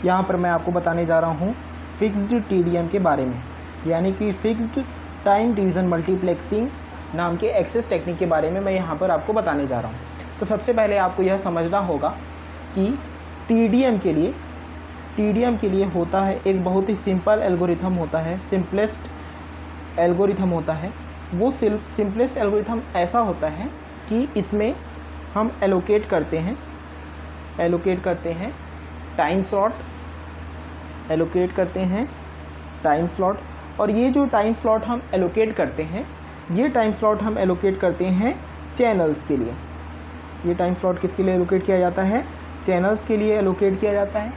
यहाँ पर मैं आपको बताने जा रहा हूँ फिक्स्ड टीडीएम के बारे में, यानी कि फिक्स्ड टाइम डिवीज़न मल्टीप्लेक्सिंग नाम के एक्सेस टेक्निक के बारे में मैं यहाँ पर आपको बताने जा रहा हूँ। तो सबसे पहले आपको यह समझना होगा कि टीडीएम के लिए होता है एक बहुत ही सिंपल एल्गोरिथम होता है, सिंपलेस्ट एल्गोरिथम होता है। वो सिंपलेस्ट एल्गोरिथम ऐसा होता है कि इसमें हम एलोकेट करते हैं टाइम स्लॉट, और ये जो टाइम स्लॉट हम एलोकेट करते हैं, ये टाइम स्लॉट हम एलोकेट करते हैं चैनल्स के लिए। ये टाइम स्लॉट किसके लिए एलोकेट किया जाता है? चैनल्स के लिए एलोकेट किया जाता है।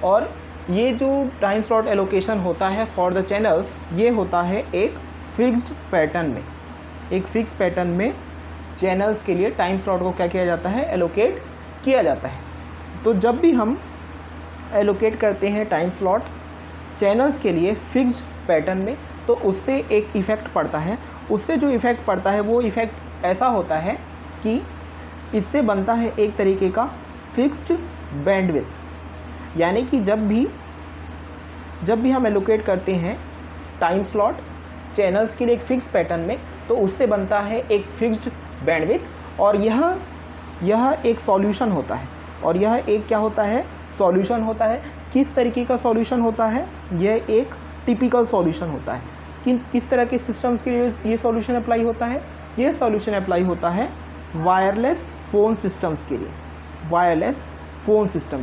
और ये जो टाइम स्लॉट एलोकेशन होता है फॉर द चैनल्स, ये होता है एक फिक्स्ड पैटर्न में चैनल्स के लिए टाइम स्लॉट को क्या किया जाता है? एलोकेट किया जाता है। तो जब भी हम एलोकेट करते हैं टाइम स्लॉट चैनल्स के लिए फिक्स्ड पैटर्न में, तो उससे एक इफ़ेक्ट पड़ता है। उससे जो इफ़ेक्ट पड़ता है वो इफ़ेक्ट ऐसा होता है कि इससे बनता है एक तरीके का फिक्स्ड बैंडविड्थ। यानी कि जब भी हम एलोकेट करते हैं टाइम स्लॉट चैनल्स के लिए एक फिक्स पैटर्न में, तो उससे बनता है एक फिक्स्ड बैंडविड्थ। और यह एक सॉल्यूशन होता है, और यह एक क्या होता है? सॉल्यूशन होता है। किस तरीके का सॉल्यूशन होता है? यह एक टिपिकल सॉल्यूशन होता है। किस तरह के सिस्टम्स के लिए ये सॉल्यूशन अप्लाई होता है? यह सॉल्यूशन अप्लाई होता है वायरलेस फ़ोन सिस्टम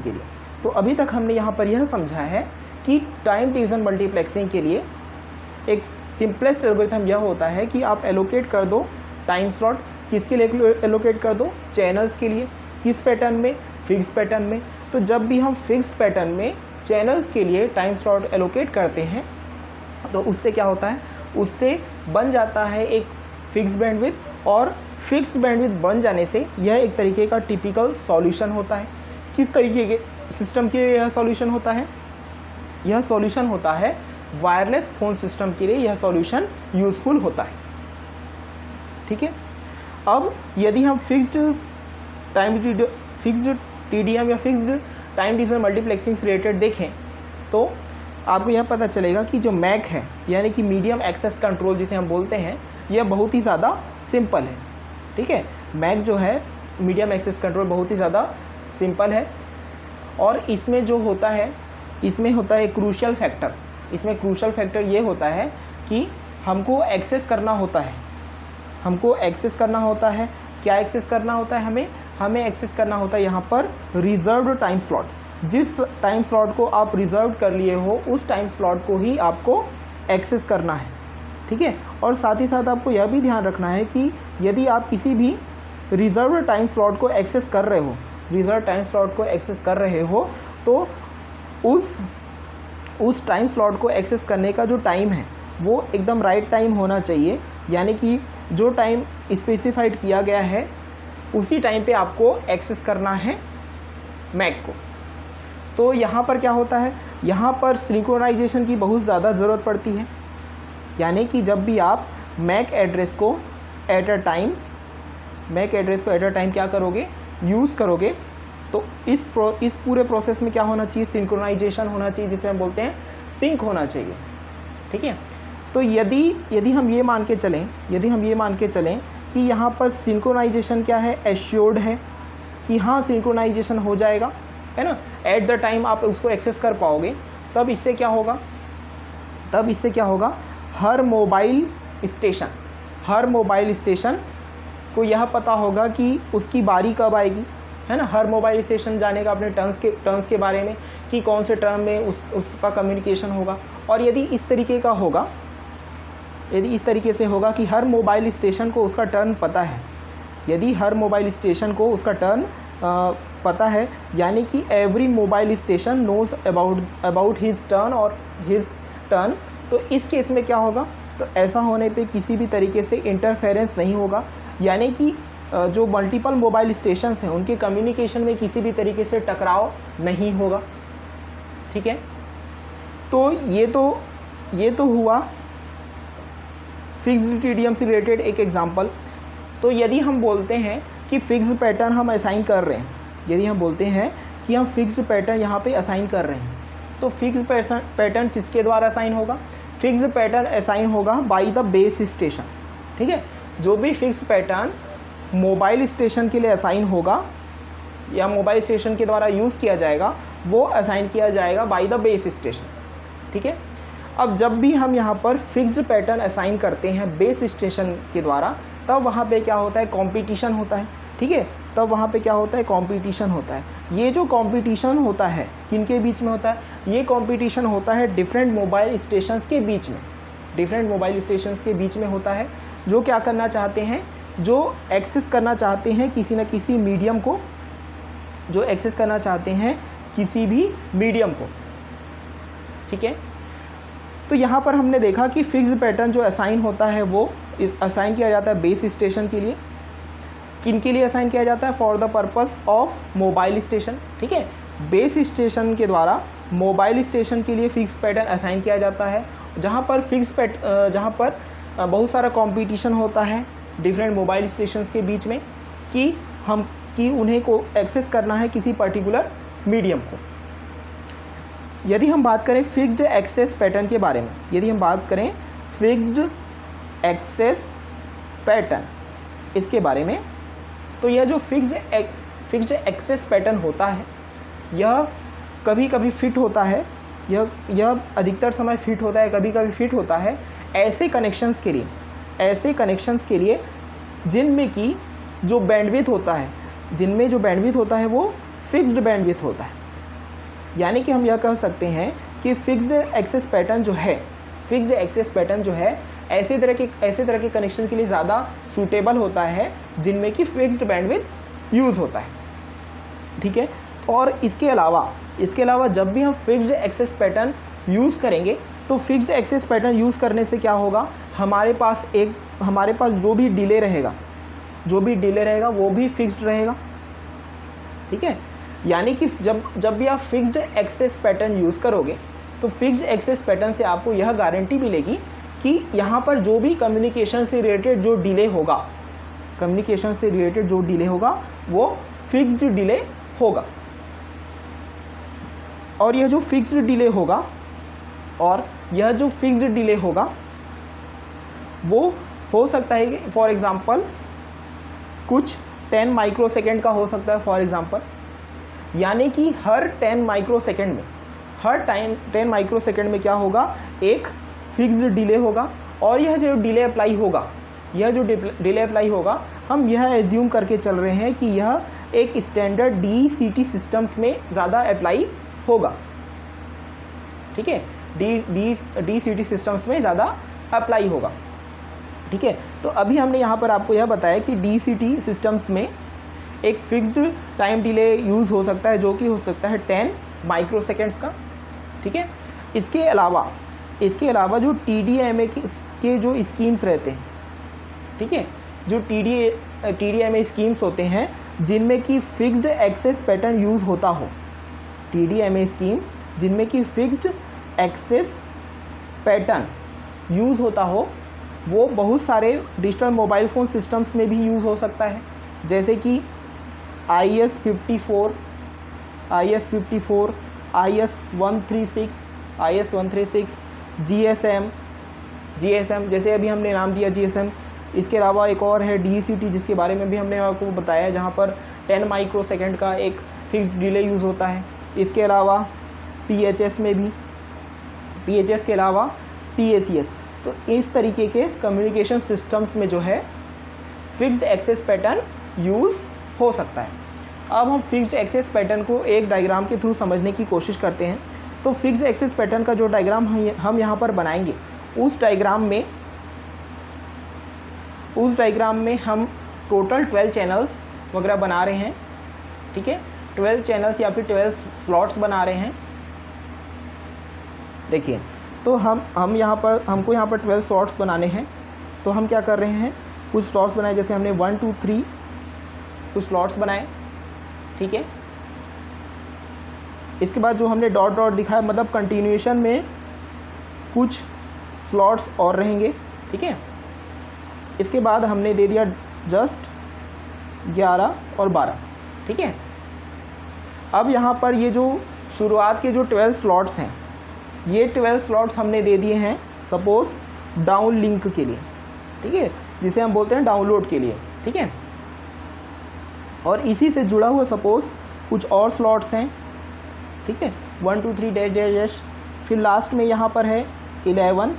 के लिए। तो अभी तक हमने यहाँ पर यह समझा है कि टाइम डिवीज़न मल्टीप्लेक्सिंग के लिए एक सिंपलेस्ट एल्गोरिथम यह होता है कि आप एलोकेट कर दो टाइम स्लॉट, किसके लिए एलोकेट कर दो? चैनल्स के लिए। किस पैटर्न में? फिक्स पैटर्न में। तो जब भी हम फिक्स पैटर्न में चैनल्स के लिए टाइम स्लॉट एलोकेट करते हैं, तो उससे क्या होता है? उससे बन जाता है एक फिक्स बैंडविड्थ, और फिक्स बैंडविड्थ बन जाने से यह एक तरीके का टिपिकल सॉल्यूशन होता है। किस तरीके के सिस्टम के लिए यह सॉल्यूशन होता है? यह सॉल्यूशन होता है वायरलेस फ़ोन सिस्टम के लिए यह सॉल्यूशन यूज़फुल होता है। ठीक है। अब यदि हम फिक्स्ड टीडीएम या फिक्स्ड टाइम डिवीज़न मल्टीप्लेक्सिंग से रिलेटेड देखें, तो आपको यह पता चलेगा कि जो मैक है, यानी कि मीडियम एक्सेस कंट्रोल जिसे हम बोलते हैं, यह बहुत ही ज़्यादा सिंपल है। ठीक है। मैक जो है मीडियम एक्सेस कंट्रोल बहुत ही ज़्यादा सिंपल है, और इसमें जो होता है, इसमें होता है क्रूशियल फैक्टर। इसमें क्रूशियल फैक्टर ये होता है कि हमको एक्सेस करना होता है। क्या एक्सेस करना होता है? हमें एक्सेस करना होता है यहाँ पर रिजर्व्ड टाइम स्लॉट। जिस टाइम स्लॉट को आप रिजर्व कर लिए हो, उस टाइम स्लॉट को ही आपको एक्सेस करना है। ठीक है। और साथ ही साथ आपको यह भी ध्यान रखना है कि यदि आप किसी भी रिजर्व्ड टाइम स्लॉट को एक्सेस कर रहे हो, तो उस टाइम स्लॉट को एक्सेस करने का जो टाइम है वो एकदम राइट टाइम होना चाहिए। यानी कि जो टाइम स्पेसिफाइड किया गया है उसी टाइम पे आपको एक्सेस करना है मैक को। तो यहाँ पर क्या होता है? यहाँ पर सिंक्रोनाइजेशन की बहुत ज़्यादा ज़रूरत पड़ती है। यानी कि जब भी आप मैक एड्रेस को एट अ टाइम क्या करोगे? यूज़ करोगे, तो इस पूरे प्रोसेस में क्या होना चाहिए? सिंक्रोनाइजेशन होना चाहिए, जिसे हम बोलते हैं सिंक होना चाहिए। ठीक है। तो यदि हम ये मान के चलें कि यहाँ पर सिंक्रोनाइजेशन क्या है? एश्योर्ड है कि हाँ सिंक्रोनाइजेशन हो जाएगा, है ना, एट द टाइम आप उसको एक्सेस कर पाओगे। तब इससे क्या होगा? हर मोबाइल स्टेशन को यह पता होगा कि उसकी बारी कब आएगी, है ना। हर मोबाइल स्टेशन जानेगा अपने टर्न्स के बारे में कि कौन से टर्न में उसका कम्युनिकेशन होगा। और यदि इस तरीके से होगा कि हर मोबाइल स्टेशन को उसका टर्न पता है, यानी कि every mobile station knows about his turn, तो इस केस में क्या होगा? तो ऐसा होने पे किसी भी तरीके से इंटरफेरेंस नहीं होगा। यानी कि जो मल्टीपल मोबाइल स्टेशंस हैं उनके कम्युनिकेशन में किसी भी तरीके से टकराव नहीं होगा। ठीक है। तो ये तो हुआ फिक्स्ड टीडीएम से रिलेटेड एक एग्जांपल। तो यदि हम बोलते हैं कि फिक्स्ड पैटर्न हम असाइन कर रहे हैं, यदि हम बोलते हैं कि हम फिक्स्ड पैटर्न यहाँ पे असाइन कर रहे हैं। तो फिक्स्ड पैटर्न किसके द्वारा असाइन होगा? फिक्स्ड पैटर्न असाइन होगा बाय द बेस स्टेशन। ठीक है, जो भी फिक्स्ड पैटर्न मोबाइल स्टेशन के लिए असाइन होगा या मोबाइल स्टेशन के द्वारा यूज़ किया जाएगा, वो असाइन किया जाएगा बाय द बेस स्टेशन। ठीक है, अब जब भी हम यहाँ पर फिक्स्ड पैटर्न असाइन करते हैं बेस स्टेशन के द्वारा, तब वहाँ पे क्या होता है? कंपटीशन होता है। ठीक है, तब वहाँ पे क्या होता है? कंपटीशन होता है। ये जो कंपटीशन होता है किनके बीच में होता है? ये कंपटीशन होता है डिफरेंट मोबाइल स्टेशंस के बीच में। डिफरेंट मोबाइल स्टेशंस के बीच में होता है, जो क्या करना चाहते हैं, जो एक्सेस करना चाहते हैं किसी न किसी मीडियम को, जो एक्सेस करना चाहते हैं किसी भी मीडियम को। ठीक है, तो यहाँ पर हमने देखा कि फिक्स्ड पैटर्न जो असाइन होता है वो असाइन किया जाता है बेस स्टेशन के लिए। किन के लिए असाइन किया जाता है? For the purpose of mobile station. ठीक है, बेस स्टेशन के द्वारा मोबाइल स्टेशन के लिए फिक्स्ड पैटर्न असाइन किया जाता है, जहाँ पर बहुत सारा कंपटीशन होता है डिफरेंट मोबाइल स्टेशंस के बीच में कि उन्हें को एक्सेस करना है किसी पर्टिकुलर मीडियम को। यदि हम बात करें फिक्स्ड एक्सेस पैटर्न के बारे में, यदि हम बात करें फिक्स्ड एक्सेस पैटर्न इसके बारे में, तो यह जो फिक्स्ड एक्सेस पैटर्न होता है, यह कभी कभी फिट होता है, यह अधिकतर समय फिट होता है, कभी कभी फिट होता है ऐसे कनेक्शंस के लिए जिनमें की जो बैंडविड्थ होता है वो फिक्स्ड बैंडविड्थ होता है। यानी कि हम यह कह सकते हैं कि फिक्स्ड एक्सेस पैटर्न जो है ऐसे तरह के कनेक्शन के लिए ज़्यादा सूटेबल होता है जिनमें कि फिक्स्ड बैंडविड्थ यूज़ होता है। ठीक है, और इसके अलावा जब भी हम फिक्स्ड एक्सेस पैटर्न यूज़ करेंगे, तो फिक्स्ड एक्सेस पैटर्न यूज़ करने से क्या होगा? हमारे पास जो भी डिले रहेगा वो भी फिक्स्ड रहेगा। ठीक है, यानी कि जब भी आप फिक्स्ड एक्सेस पैटर्न यूज़ करोगे, तो फिक्स्ड एक्सेस पैटर्न से आपको यह गारंटी मिलेगी कि यहाँ पर जो भी कम्युनिकेशन से रिलेटेड जो डिले होगा वो फिक्स्ड डिले होगा। और यह जो फिक्स्ड डिले होगा वो हो सकता है कि फॉर एग्ज़ाम्पल कुछ 10 माइक्रोसेकेंड का हो सकता है फॉर एग्ज़ाम्पल, यानी कि हर 10 माइक्रोसेकेंड में क्या होगा? एक फिक्स्ड डिले होगा। और यह जो डिले अप्लाई होगा हम यह एज्यूम करके चल रहे हैं कि यह एक स्टैंडर्ड DCT सिस्टम्स में ज़्यादा अप्लाई होगा। ठीक है, DCT सिस्टम्स में ज़्यादा अप्लाई होगा। ठीक है, तो अभी हमने यहाँ पर आपको यह बताया कि DCT सिस्टम्स में एक फिक्स्ड टाइम डिले यूज़ हो सकता है, जो कि हो सकता है 10 माइक्रोसेकेंड्स का। ठीक है, इसके अलावा जो TDMA के जो स्कीम्स रहते हैं, ठीक है, जो TDMA स्कीम्स होते हैं जिनमें कि फिक्स्ड एक्सेस पैटर्न यूज़ होता हो, TDMA स्कीम जिनमें कि फिक्स्ड एक्सेस पैटर्न यूज़ होता हो, वो बहुत सारे डिजिटल मोबाइल फ़ोन सिस्टम्स में भी यूज़ हो सकता है, जैसे कि IS-54, IS-136, GSM, जैसे अभी हमने नाम दिया GSM। इसके अलावा एक और है DCT, जिसके बारे में भी हमने आपको बताया, जहाँ पर 10 माइक्रोसेकेंड का एक फिक्स्ड डिले यूज़ होता है। इसके अलावा PHS में भी, PHS के अलावा PACS। तो इस तरीके के कम्युनिकेशन सिस्टम्स में जो है फिक्स्ड एक्सेस पैटर्न यूज़ हो सकता है। अब हम फिक्स्ड एक्सेस पैटर्न को एक डायग्राम के थ्रू समझने की कोशिश करते हैं। तो फिक्स्ड एक्सेस पैटर्न का जो डायग्राम हम यहाँ पर बनाएंगे, उस डायग्राम में हम टोटल 12 चैनल्स वगैरह बना रहे हैं। ठीक है, 12 चैनल्स या फिर 12 स्लॉट्स बना रहे हैं। देखिए, तो हमको यहाँ पर 12 स्लॉट्स बनाने हैं। तो हम क्या कर रहे हैं, कुछ स्लॉट्स बनाए, जैसे हमने 1 2 3 कुछ स्लॉट्स बनाए। ठीक है, इसके बाद जो हमने डॉट डॉट दिखाया, मतलब कंटिन्यूएशन में कुछ स्लॉट्स और रहेंगे। ठीक है, इसके बाद हमने दे दिया जस्ट 11 और 12। ठीक है, अब यहाँ पर ये जो शुरुआत के जो 12 स्लॉट्स हैं, ये 12 स्लॉट्स हमने दे दिए हैं सपोज़ डाउन लिंक के लिए, ठीक है, जिसे हम बोलते हैं डाउनलोड के लिए, ठीक है। और इसी से जुड़ा हुआ सपोज़ कुछ और स्लॉट्स हैं, ठीक है, 1 2 3 डैश डैश डैश, फिर लास्ट में यहाँ पर है 11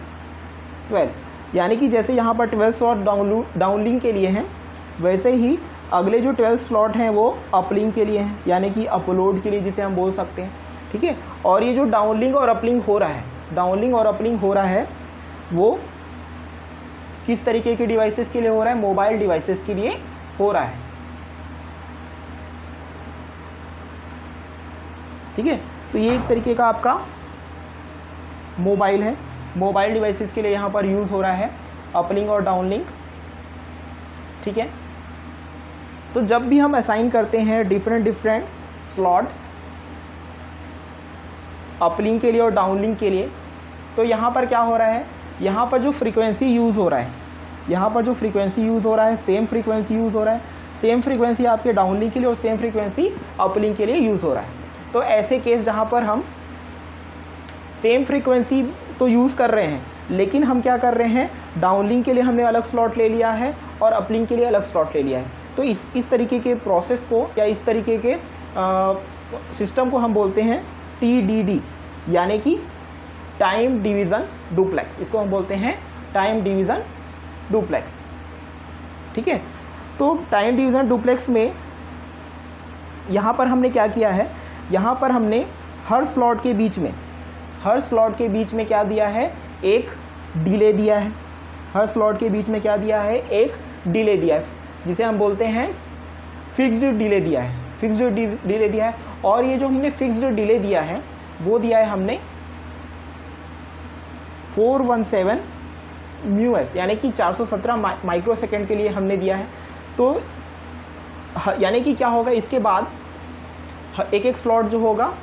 12, यानी कि जैसे यहाँ पर 12 स्लॉट डाउनलिंक के लिए हैं, वैसे ही अगले जो 12 स्लॉट हैं वो अपलिंक के लिए हैं, यानी कि अपलोड के लिए जिसे हम बोल सकते हैं, ठीक है। और ये जो डाउनलिंक और अपलिंक हो रहा है, डाउनलिंक और अपलिंक हो रहा है, वो किस तरीके के डिवाइसेस के लिए हो रहा है? मोबाइल डिवाइसेस के लिए हो रहा है, ठीक है। तो ये एक तरीके का आपका मोबाइल है, मोबाइल डिवाइसेस के लिए यहाँ पर यूज़ हो रहा है अपलिंक और डाउनलिंक, ठीक है। तो जब भी हम असाइन करते हैं डिफरेंट स्लॉट अपलिंक के लिए और डाउनलिंक के लिए, तो यहाँ पर क्या हो रहा है, यहाँ पर जो फ्रीक्वेंसी यूज़ हो रहा है, यहाँ पर जो फ्रीक्वेंसी यूज़ हो रहा है, सेम फ्रीक्वेंसी यूज़ हो रहा है, सेम फ्रीक्वेंसी आपके डाउनलिंक के लिए और सेम फ्रीक्वेंसी अपलिंक के लिए यूज़ हो रहा है। तो ऐसे केस जहाँ पर हम सेम फ्रीक्वेंसी तो यूज़ कर रहे हैं, लेकिन हम क्या कर रहे हैं, डाउनलिंक के लिए हमने अलग स्लॉट ले लिया है और अपलिंक के लिए अलग स्लॉट ले लिया है। तो इस तरीके के प्रोसेस को या इस तरीके के सिस्टम को हम बोलते हैं TDD, यानी कि टाइम डिवीज़न डुप्लेक्स। इसको हम बोलते हैं टाइम डिवीज़न डुप्लेक्स, ठीक है। तो टाइम डिवीज़न डुप्लेक्स में यहाँ पर हमने क्या किया है, यहाँ पर हमने हर स्लॉट के बीच में क्या दिया है, एक डिले दिया है। हर स्लॉट के बीच में क्या दिया है, एक डिले दिया है, जिसे हम बोलते हैं फिक्स्ड डिले दिया है, फिक्स्ड डिले दिया है। और ये जो हमने फिक्स्ड डिले दिया है वो दिया है हमने 417 μs, यानी कि 417 माइक्रोसेकंड के लिए हमने दिया है। तो यानी कि क्या होगा, इसके बाद एक स्लॉट जो होगा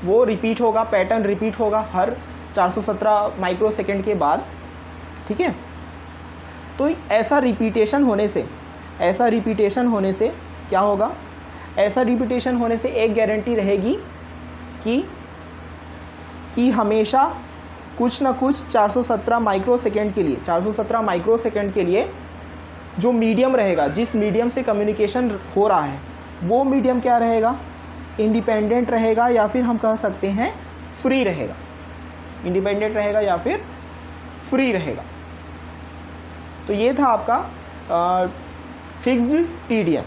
वो रिपीट होगा, पैटर्न रिपीट होगा हर 417 माइक्रोसेकंड के बाद, ठीक है। तो ऐसा रिपीटेशन होने से क्या होगा, ऐसा रिपीटेशन होने से एक गारंटी रहेगी कि हमेशा कुछ ना कुछ 417 माइक्रोसेकंड के लिए जो मीडियम रहेगा, जिस मीडियम से कम्युनिकेशन हो रहा है, वो मीडियम क्या रहेगा, इंडिपेंडेंट रहेगा या फिर हम कह सकते हैं फ्री रहेगा, इंडिपेंडेंट रहेगा या फिर फ्री रहेगा। तो ये था आपका फिक्स्ड TDM।